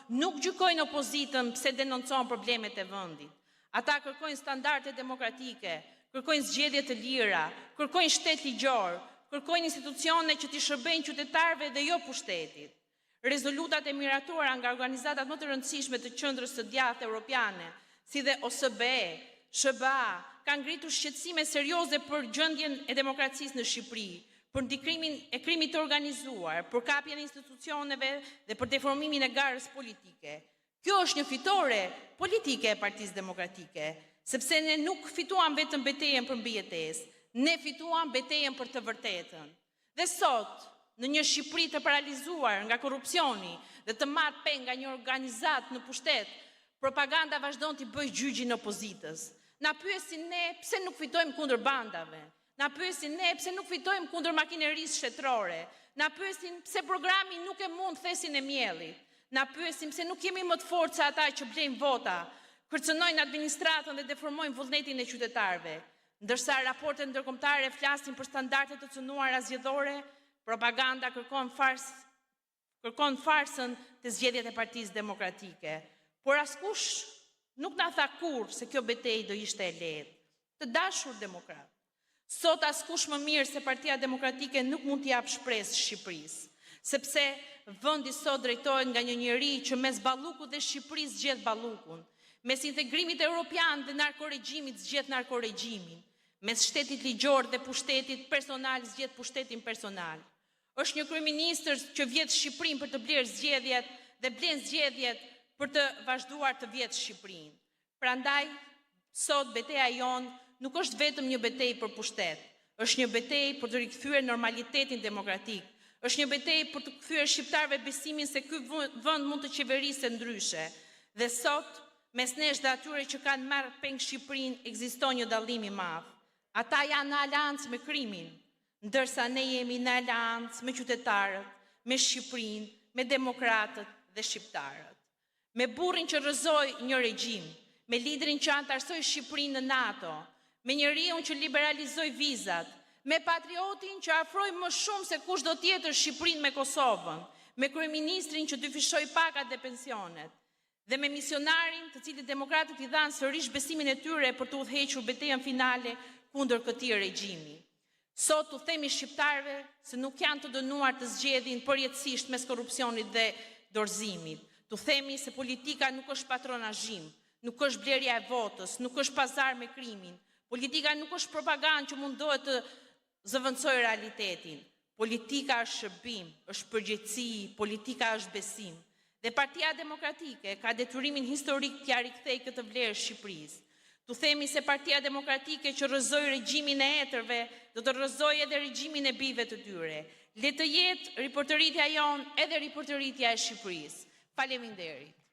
nuk gjykojnë opozitën pse denoncon problemet e vendit. Ata kërkojnë standarde demokratike, kërkojnë zgjedhje të lira, kërkojnë shtet ligjor, kërkojnë institucione që t'i shërbejnë qytetarëve dhe jo pushtetit. Rezolutat e miratuara nga organizatat më të rëndësishme të qendrës së djathtë europiane, si dhe OSBE, SBA, kanë ngritur shqetësime serioze për gjendjen e demokracisë në Shqipëri, për ndikrimin e krimit të organizuar, për kapjen e institucioneve dhe për deformimin e garës politike. Kjo është një fitore politike e Partisë Demokratike, sepse ne nuk fituam vetëm betejën për mbijetesë, ne fituam betejën për të vërtetën. Dhe sot, në një Shqipëri të paralizuar nga korrupsioni dhe të marrë peng nga një organizat në pushtet, propaganda vazhdon t'i bëjë gjyqin opozitës. Na pyesin ne pse nuk fitojmë kundër bandave. Na pyesin ne pse nuk fitojmë kundër makinerisë shtetërore. Na pyesin pse programi nuk e mund thesin e miellit. Na pyesin pse nuk jemi më të fortë se ata që blejnë vota, kërcënojnë administratën dhe deformojnë vullnetin e qytetarëve. Ndërsa raportet ndërkombëtare flasin për standarde të cënuara zgjedhore, propaganda kërkon farsën të zgjedhjet e Partisë Demokratike. Por askush nuk na tha kurrë se kjo betejë do ishte e lehtë. Të dashur demokrat, sot askush më mirë se Partia Demokratike nuk mund t'i jap shpresë Shqipërisë, sepse vendi sot drejtohet nga një njeri që mes ballukut dhe Shqipërisë zgjedh ballukun, mes integrimit evropian dhe narkoregjimit zgjedh narkoregjimin, mes shtetit ligjor dhe pushtetit personal zgjedh pushtetin personal. Është një kryeministër që vjet Shqipërinë për të blerë zgjedhjet dhe blen zgjedhjet për të vazhduar të vjetë Shqipërinë. Prandaj, sot beteja jonë nuk është vetëm një betejë për pushtet, është një betejë për të rikthyer normalitetin demokratik, është një betejë për të kthyer shqiptarëve besimin se ky vend mund të qeverisë ndryshe. Dhe sot, mes nesh dhe atyre që kanë marrë peng Shqipërinë, ekziston një dallim i madh. Ata janë në aleancë me krimin, ndërsa ne jemi në aleancë me qytetarët, me Shqipërinë, me demokratët dhe shqiptarët. Me burrin që rrëzoi një regjim, me liderin që antarsoi Shqipërinë në NATO, me njeriun që liberalizoi vizat, me patriotin që afroi më shumë se kushdo tjetër Shqipërinë me Kosovën, me kryeministrin që dyfishoi pagat dhe pensionet, dhe me misionarin të cilit demokratët i dhanë sërish besimin e tyre për të udhëhequr betejën finale kundër këtij regjimi. Sot u themi shqiptarëve se nuk janë të dënuar të zgjedhin përjetësisht mes korrupsionit dhe dorëzimit. Tu themi se politika nuk është patronazhim, nuk është blerja e votës, nuk është pazar me krimin. Politika nuk është propagandë që mundohet të zëvendësojë realitetin. Politika është shërbim, është përgjegjësi, politika është besim. Dhe Partia Demokratike ka detyrimin historik t'ia rikthejë këtë vlerë Shqipërisë. Tu themi se Partia Demokratike që rrëzoi regjimin e etërve, do të rrëzojë edhe regjimin e bijve të tyre. Le të jetë riportëritja jonë edhe riportëritja e Shqipërisë. Faleminderit.